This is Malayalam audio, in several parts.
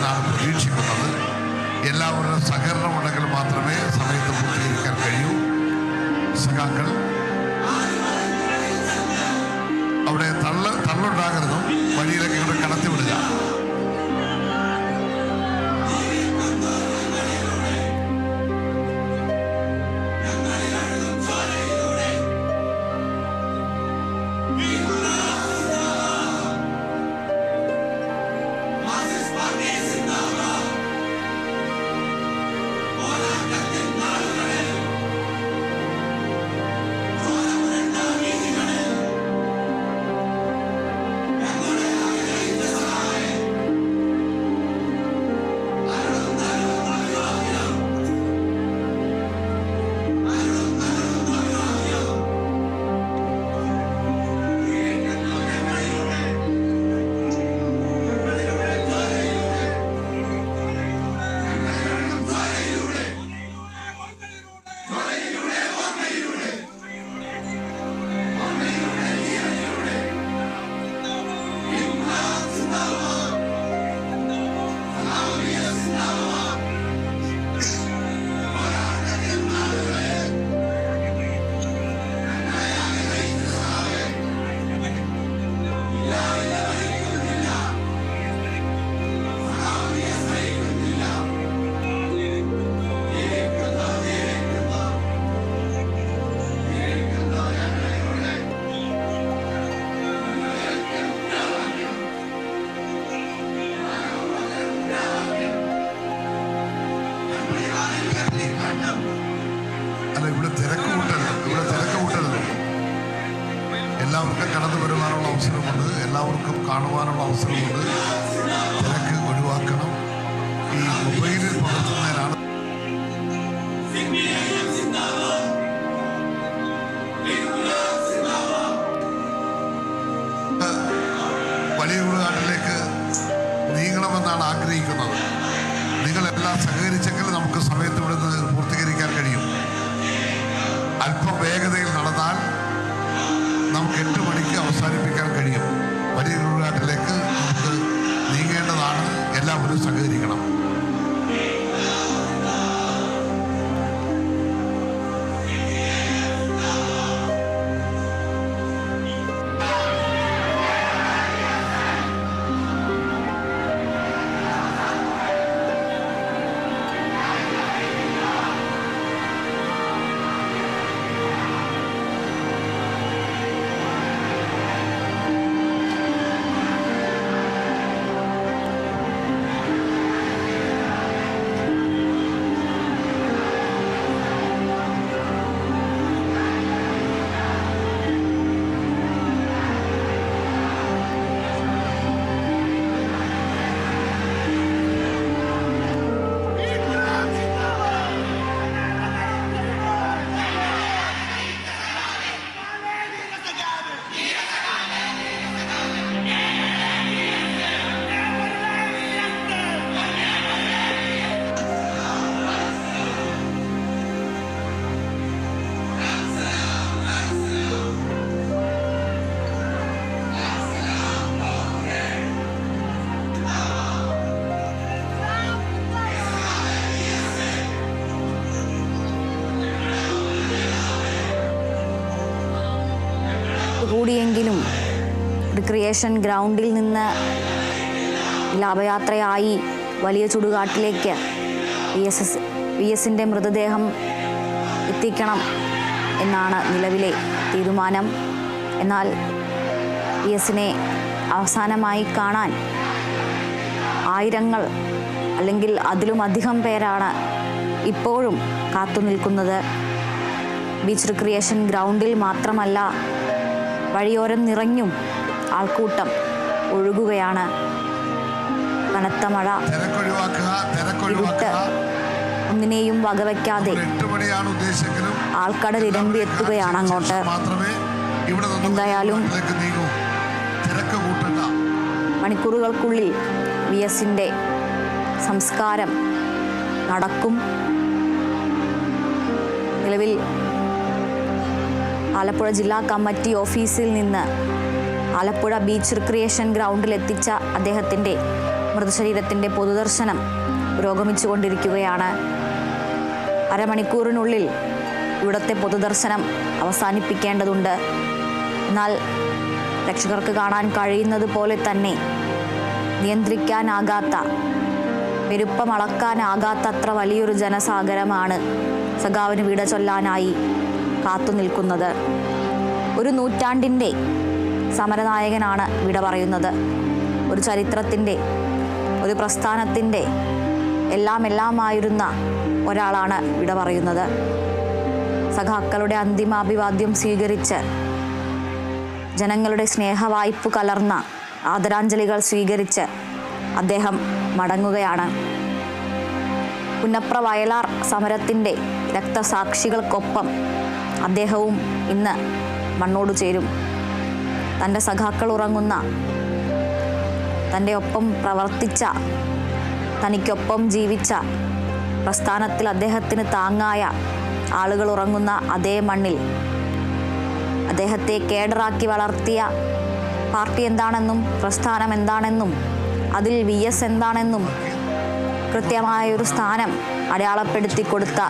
എന്നാണ് പ്രതീക്ഷിക്കുന്നത്. എല്ലാവരുടെ സഹകരണം ഉണ്ടെങ്കിൽ മാത്രമേ സമയത്ത് പൂർത്തീകരിക്കാൻ കഴിയൂ. സഖാക്കൾ അവിടെ തള്ളുണ്ടാകരുതും, വഴിയിലേക്ക് ഇവിടെ കടത്തിവിടുക. എല്ലാവർക്കും കടന്നു വരുവാനുള്ള അവസരമുണ്ട്, എല്ലാവർക്കും കാണുവാനുള്ള അവസരമുണ്ട്. തിരക്ക് ഒഴിവാക്കണം. ഈ മൊബൈലിൽ പകർത്തുന്നതിനാണ്. വലിയ ഉൾനാട്ടിലേക്ക് നീങ്ങണമെന്നാണ് ആഗ്രഹിക്കുന്നത്. നിങ്ങളെല്ലാം സഹകരിച്ചെങ്കിൽ നമുക്ക് സമയത്ത് ഇവിടുന്ന് പൂർത്തീകരിക്കാൻ കഴിയും. അല്പം വേഗതയിൽ നടന്നാൽ നമുക്ക് 8 മണിക്ക് അവസാനിപ്പിക്കാൻ കഴിയും. വലിയ ഉൾനാട്ടിലേക്ക് നമുക്ക് നീങ്ങേണ്ടതാണ്. എല്ലാവരും സഹകരിക്കണം. കൂടിയെങ്കിലും റിക്രിയേഷൻ ഗ്രൗണ്ടിൽ നിന്ന് ലാഭയാത്രയായി വലിയ ചുടുകാട്ടിലേക്ക് വി എസിൻ്റെ മൃതദേഹം എത്തിക്കണം എന്നാണ് നിലവിലെ തീരുമാനം. എന്നാൽ വി എസിനെ അവസാനമായി കാണാൻ ആയിരങ്ങൾ അല്ലെങ്കിൽ അതിലുമധികം പേരാണ് ഇപ്പോഴും കാത്തു നിൽക്കുന്നത്. ബീച്ച് റിക്രിയേഷൻ ഗ്രൗണ്ടിൽ മാത്രമല്ല, വഴിയോരം നിറഞ്ഞും ആൾക്കൂട്ടം ഒഴുകുകയാണ്. കനത്ത മഴ, ഇരുട്ട് ഒന്നിനെയും വകവയ്ക്കാതെ ആൾക്കടൽ ഇരമ്പി എത്തുകയാണ് അങ്ങോട്ട്. എന്തായാലും മണിക്കൂറുകൾക്കുള്ളിൽ വി എസിൻ്റെ സംസ്കാരം നടക്കും. നിലവിൽ ആലപ്പുഴ ജില്ലാ കമ്മിറ്റി ഓഫീസിൽ നിന്ന് ആലപ്പുഴ ബീച്ച് റിക്രിയേഷൻ ഗ്രൗണ്ടിൽ എത്തിച്ച അദ്ദേഹത്തിൻ്റെ മൃതശരീരത്തിൻ്റെ പൊതുദർശനം പുരോഗമിച്ചു കൊണ്ടിരിക്കുകയാണ്. അരമണിക്കൂറിനുള്ളിൽ ഇവിടുത്തെ പൊതുദർശനം അവസാനിപ്പിക്കേണ്ടതുണ്ട്. എന്നാൽ രക്ഷകർക്ക് കാണാൻ കഴിയുന്നത് പോലെ തന്നെ നിയന്ത്രിക്കാനാകാത്ത, പെരുപ്പമളക്കാനാകാത്തത്ര വലിയൊരു ജനസാഗരമാണ് സഖാവിന് വിട ചൊല്ലാനായി കാത്തു നിൽക്കുന്നത്. ഒരു നൂറ്റാണ്ടിൻ്റെ സമരനായകനാണ് വിട പറയുന്നത്. ഒരു ചരിത്രത്തിൻ്റെ, ഒരു പ്രസ്ഥാനത്തിൻ്റെ എല്ലാമായിരുന്ന ഒരാളാണ് വിട പറയുന്നത്. സഖാക്കളുടെ അന്തിമാഭിവാദ്യം സ്വീകരിച്ച്, ജനങ്ങളുടെ സ്നേഹവായ്പ് കലർന്ന ആദരാഞ്ജലികൾ സ്വീകരിച്ച് അദ്ദേഹം മടങ്ങുകയാണ്. പുന്നപ്ര വയലാർ സമരത്തിൻ്റെ രക്തസാക്ഷികൾക്കൊപ്പം അദ്ദേഹവും ഇന്ന് മണ്ണോട് ചേരും. തൻ്റെ സഖാക്കൾ ഉറങ്ങുന്ന, തൻ്റെ ഒപ്പം പ്രവർത്തിച്ച, തനിക്കൊപ്പം ജീവിച്ച, പ്രസ്ഥാനത്തിൽ അദ്ദേഹത്തിന് താങ്ങായ ആളുകൾ ഉറങ്ങുന്ന അതേ മണ്ണിൽ അദ്ദേഹത്തെ കേഡറാക്കി വളർത്തിയ പാർട്ടി എന്താണെന്നും പ്രസ്ഥാനം എന്താണെന്നും അതിൽ VS എന്താണെന്നും കൃത്യമായൊരു സ്ഥാനം അടയാളപ്പെടുത്തി കൊടുത്ത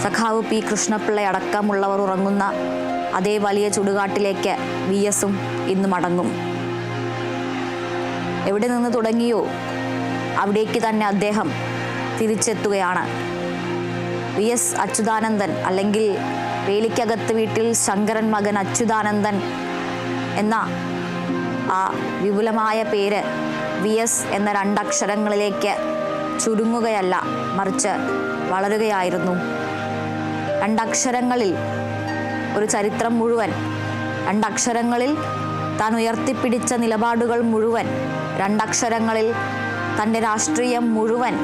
സഖാവ് P കൃഷ്ണപിള്ള അടക്കമുള്ളവർ ഉറങ്ങുന്ന അതേ വലിയ ചുടുകാട്ടിലേക്ക് VSഉം ഇന്ന് മടങ്ങും. എവിടെ നിന്ന് തുടങ്ങിയോ അവിടേക്ക് തന്നെ അദ്ദേഹം തിരിച്ചെത്തുകയാണ്. VS അച്യുതാനന്ദൻ, അല്ലെങ്കിൽ വേലിക്കകത്ത് വീട്ടിൽ ശങ്കരൻ മകൻ അച്യുതാനന്ദൻ എന്ന ആ വിപുലമായ പേര് VS എന്ന രണ്ടക്ഷരങ്ങളിലേക്ക് ചുരുങ്ങുകയല്ല, മറിച്ച് വളരുകയായിരുന്നു. രണ്ടക്ഷരങ്ങളിൽ ഒരു ചരിത്രം മുഴുവൻ, രണ്ടക്ഷരങ്ങളിൽ താൻ ഉയർത്തിപ്പിടിച്ച നിലപാടുകൾ മുഴുവൻ, രണ്ടക്ഷരങ്ങളിൽ തൻ്റെ രാഷ്ട്രീയം മുഴുവൻ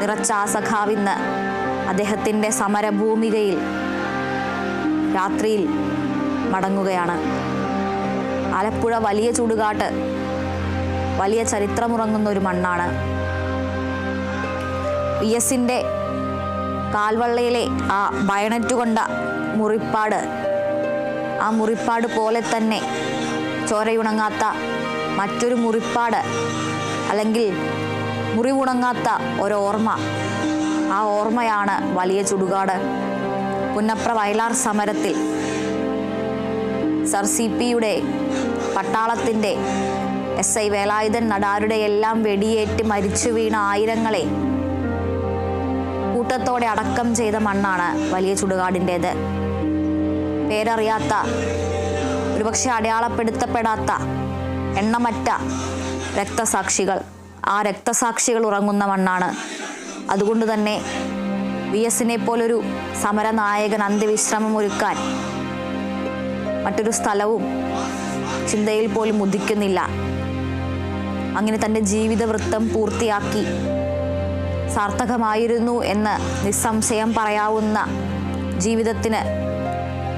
നിറച്ച ആ സഖാവിന്ന് അദ്ദേഹത്തിൻ്റെ സമരഭൂമികയിൽ രാത്രിയിൽ മടങ്ങുകയാണ്. ആലപ്പുഴ വലിയ ചുടുകാട്ട് വലിയ ചരിത്രമുറങ്ങുന്ന ഒരു മണ്ണാണ്. VSന്റെ കാൽവള്ളയിലെ ആ ബയണറ്റ് കൊണ്ട മുറിപ്പാട്, ആ മുറിപ്പാട് പോലെ തന്നെ ചോരയുണങ്ങാത്ത മറ്റൊരു മുറിപ്പാട്, അല്ലെങ്കിൽ മുറിവുണങ്ങാത്ത ഒരോർമ്മ, ആ ഓർമ്മയാണ് വലിയ ചുടുകാട്. പുന്നപ്ര വയലാർ സമരത്തിൽ സർ CP-യുടെ, പട്ടാളത്തിൻ്റെ, SI വേലായുധൻ നടാരുടെ എല്ലാം വെടിയേറ്റ് മരിച്ചു വീണ ആയിരങ്ങളെ കൂട്ടത്തോടെ അടക്കം ചെയ്ത മണ്ണാണ് വലിയ ചുടുകാടിൻ്റേത്. പേരറിയാത്ത, ഒരുപക്ഷെ അടയാളപ്പെടുത്തപ്പെടാത്ത എണ്ണമറ്റ രക്തസാക്ഷികൾ, ആ രക്തസാക്ഷികൾ ഉറങ്ങുന്ന മണ്ണാണ്. അതുകൊണ്ട് തന്നെ VSനെ പോലൊരു സമരനായകൻ അന്ത്യവിശ്രമം ഒരുക്കാൻ മറ്റൊരു സ്ഥലവും ചിന്തയിൽ പോലും ഉദിക്കുന്നില്ല. അങ്ങനെ തൻ്റെ ജീവിതവൃത്തം പൂർത്തിയാക്കി സാർത്ഥകമായിരുന്നു എന്ന് നിസ്സംശയം പറയാവുന്ന ജീവിതത്തിന്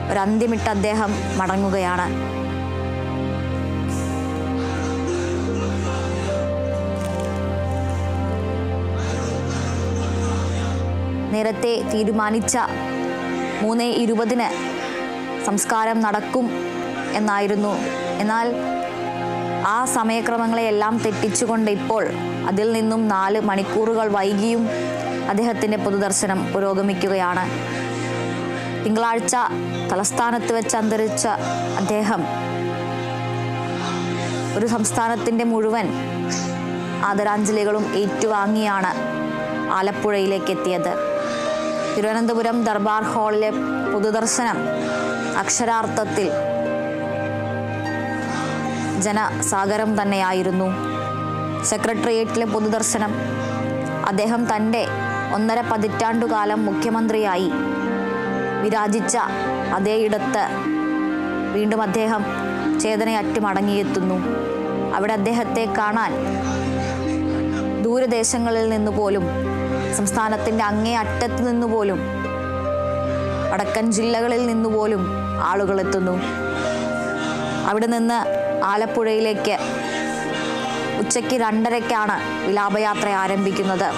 ഒരന്ത്യമിട്ട് അദ്ദേഹം മടങ്ങുകയാണ്. നേരത്തെ തീരുമാനിച്ച 3:20 സംസ്കാരം നടക്കും എന്നായിരുന്നു. എന്നാൽ ആ സമയക്രമങ്ങളെയെല്ലാം തെറ്റിച്ചുകൊണ്ട് ഇപ്പോൾ അതിൽ നിന്നും 4 മണിക്കൂറുകൾ വൈകിയും അദ്ദേഹത്തിൻ്റെ പൊതുദർശനം പുരോഗമിക്കുകയാണ്. തിങ്കളാഴ്ച തലസ്ഥാനത്ത് വെച്ച് അന്തരിച്ച അദ്ദേഹം ഒരു സംസ്ഥാനത്തിൻ്റെ മുഴുവൻ ആദരാഞ്ജലികളും ഏറ്റുവാങ്ങിയാണ് ആലപ്പുഴയിലേക്ക് എത്തിയത്. തിരുവനന്തപുരം ദർബാർ ഹാളിലെ പൊതുദർശനം അക്ഷരാർത്ഥത്തിൽ ജനസാഗരം തന്നെയായിരുന്നു. സെക്രട്ടേറിയറ്റിലെ പൊതുദർശനം അദ്ദേഹം തൻ്റെ 1.5 പതിറ്റാണ്ടുകാലം മുഖ്യമന്ത്രിയായി വിരാജിച്ച അതേയിടത്ത് വീണ്ടും അദ്ദേഹം ചേതനയറ്റ് മടങ്ങിയെത്തുന്നു. അവിടെ അദ്ദേഹത്തെ കാണാൻ ദൂരദേശങ്ങളിൽ നിന്ന് പോലും, സംസ്ഥാനത്തിൻ്റെ അങ്ങേ അറ്റത്ത് നിന്ന് പോലും, വടക്കൻ ജില്ലകളിൽ നിന്ന് പോലും ആളുകൾ എത്തുന്നു. അവിടെ നിന്ന് ആലപ്പുഴയിലേക്ക് ഉച്ചയ്ക്ക് 2:30 വിലാപയാത്ര ആരംഭിക്കുന്നത്.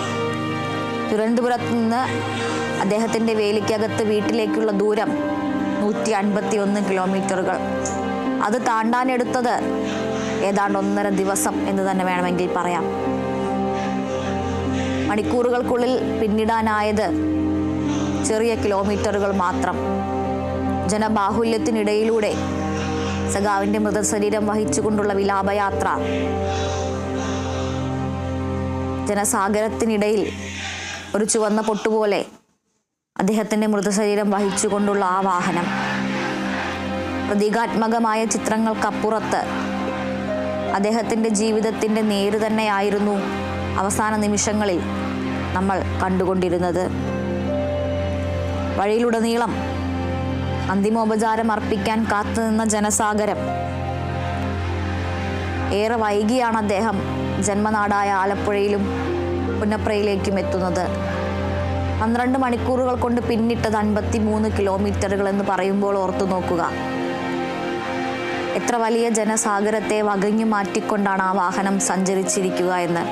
തിരുവനന്തപുരത്ത് നിന്ന് അദ്ദേഹത്തിൻ്റെ വേലിക്കകത്ത് വീട്ടിലേക്കുള്ള ദൂരം 151 കിലോമീറ്ററുകൾ. അത് താണ്ടാനെടുത്തത് ഏതാണ്ട് 1.5 ദിവസം എന്ന് തന്നെ വേണമെങ്കിൽ പറയാം. മണിക്കൂറുകൾക്കുള്ളിൽ പിന്നിടാനായത് ചെറിയ കിലോമീറ്ററുകൾ മാത്രം. ജനബാഹുല്യത്തിനിടയിലൂടെ സഖാവിൻ്റെ മൃതശരീരം വഹിച്ചുകൊണ്ടുള്ള വിലാപയാത്ര, ജനസാഗരത്തിനിടയിൽ ഒരു ചുവന്ന പൊട്ടുപോലെ അദ്ദേഹത്തിൻ്റെ മൃതശരീരം വഹിച്ചുകൊണ്ടുള്ള ആ വാഹനം, പ്രതീകാത്മകമായ ചിത്രങ്ങൾക്കപ്പുറത്ത് അദ്ദേഹത്തിൻ്റെ ജീവിതത്തിൻ്റെ നേര് തന്നെയായിരുന്നു അവസാന നിമിഷങ്ങളിൽ നമ്മൾ കണ്ടുകൊണ്ടിരുന്നത്. വഴിയിലുടനീളം അന്തിമോപചാരം അർപ്പിക്കാൻ കാത്തുനിന്ന ജനസാഗരം. ഏറെ വൈകിയാണ് അദ്ദേഹം ജന്മനാടായ ആലപ്പുഴയിലും പുന്നപ്രയിലേക്കും എത്തുന്നത്. 12 മണിക്കൂറുകൾ കൊണ്ട് പിന്നിട്ടത് 53 കിലോമീറ്ററുകൾ എന്ന് പറയുമ്പോൾ ഓർത്തു നോക്കുക, എത്ര വലിയ ജനസാഗരത്തെ വകഞ്ഞു മാറ്റിക്കൊണ്ടാണ് ആ വാഹനം സഞ്ചരിച്ചിരിക്കുക എന്ന്.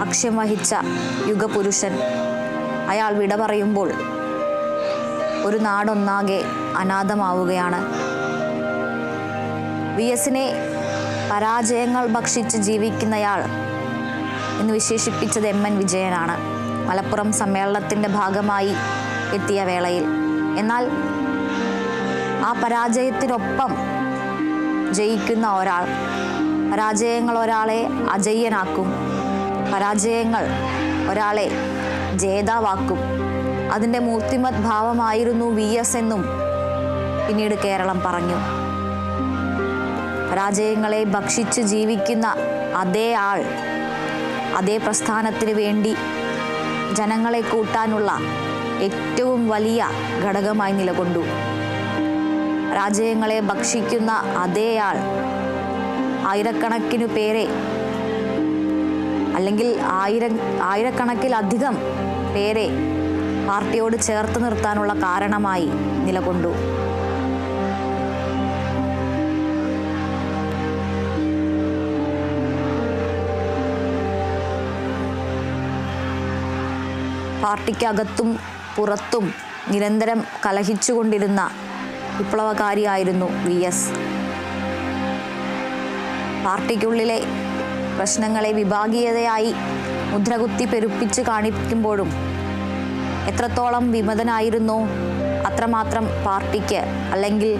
അക്ഷ്യം വഹിച്ച യുഗപുരുഷൻ അയാൾ വിട പറയുമ്പോൾ ഒരു നാടൊന്നാകെ അനാഥമാവുകയാണ്. VS-നെ പരാജയങ്ങൾ ഭക്ഷിച്ച് ജീവിക്കുന്നയാൾ എന്ന് വിശേഷിപ്പിച്ചത് MN വിജയനാണ് മലപ്പുറം സമ്മേളനത്തിൻ്റെ ഭാഗമായി എത്തിയ വേളയിൽ. എന്നാൽ ആ പരാജയത്തിനൊപ്പം ജയിക്കുന്ന ഒരാൾ, പരാജയങ്ങൾ ഒരാളെ അജയ്യനാക്കും, പരാജയങ്ങൾ ഒരാളെ ജേതാവാക്കും. അതിൻ്റെ മൂർത്തിമത് ഭാവമായിരുന്നു VS എന്നും പിന്നീട് കേരളം പറഞ്ഞു. പരാജയങ്ങളെ ഭക്ഷിച്ച് ജീവിക്കുന്ന അതേ ആൾ അതേ പ്രസ്ഥാനത്തിന് വേണ്ടി ജനങ്ങളെ കൂട്ടാനുള്ള ഏറ്റവും വലിയ ഘടകമായി നിലകൊണ്ടു. പരാജയങ്ങളെ ഭക്ഷിക്കുന്ന അതേ ആൾ ആയിരക്കണക്കിനു പേരെ, അല്ലെങ്കിൽ ആയിരക്കണക്കിലധികം പേരെ പാർട്ടിയോട് ചേർത്ത് നിർത്താനുള്ള കാരണമായി നിലകൊണ്ടു. പാർട്ടിക്കകത്തും പുറത്തും നിരന്തരം കലഹിച്ചുകൊണ്ടിരുന്ന വിപ്ലവകാരിയായിരുന്നു VS. പാർട്ടിക്കുള്ളിലെ പ്രശ്നങ്ങളെ വിഭാഗീയതയായി മുദ്രകുത്തി പെരുപ്പിച്ച് കാണിക്കുമ്പോഴും എത്രത്തോളം വിമതനായിരുന്നോ അത്രമാത്രം പാർട്ടിക്ക്, അല്ലെങ്കിൽ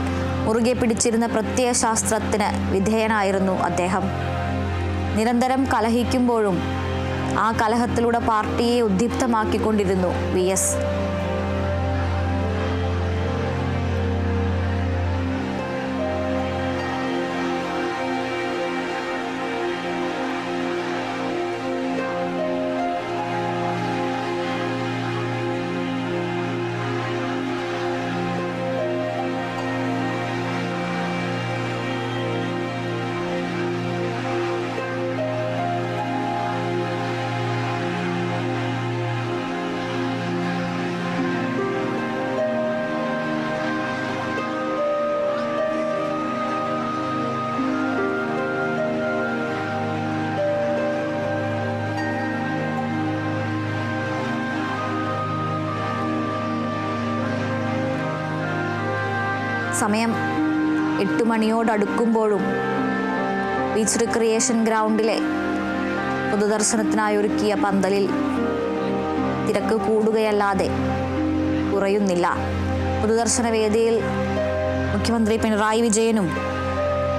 മുറുകെ പിടിച്ചിരുന്ന പ്രത്യയശാസ്ത്രത്തിന് വിധേയനായിരുന്നു അദ്ദേഹം. നിരന്തരം കലഹിക്കുമ്പോഴും ആ കലഹത്തിലൂടെ പാർട്ടിയെ ഉദ്ദീപ്തമാക്കിക്കൊണ്ടിരുന്നു VS. സമയം 8 മണിയോടടുക്കുമ്പോഴും ബീച്ച് റിക്രിയേഷൻ ഗ്രൗണ്ടിലെ പൊതുദർശനത്തിനായി ഒരുക്കിയ പന്തലിൽ തിരക്ക് കൂടുകയല്ലാതെ കുറയുന്നില്ല. പൊതുദർശന വേദിയിൽ മുഖ്യമന്ത്രി പിണറായി വിജയനും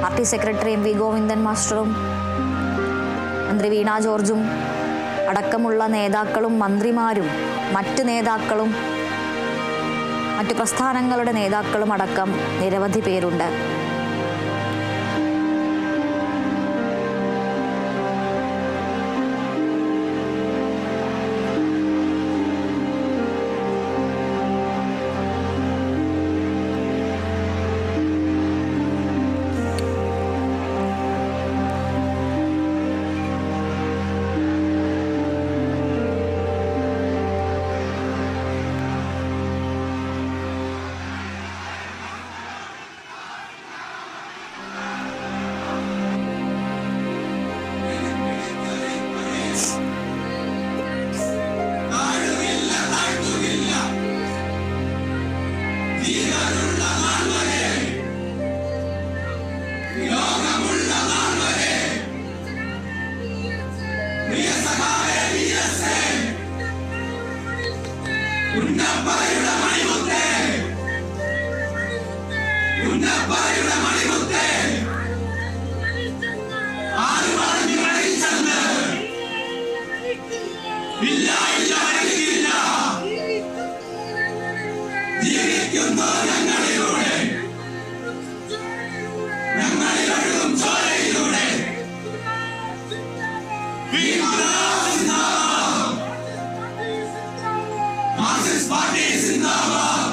പാർട്ടി സെക്രട്ടറി MV ഗോവിന്ദൻ മാസ്റ്ററും മന്ത്രി വീണ ജോർജും അടക്കമുള്ള നേതാക്കളും മന്ത്രിമാരും മറ്റ് നേതാക്കളും മറ്റു പ്രസ്ഥാനങ്ങളുടെ നേതാക്കളും അടക്കം നിരവധി പേരുണ്ട്. Marxist Party Zindabad!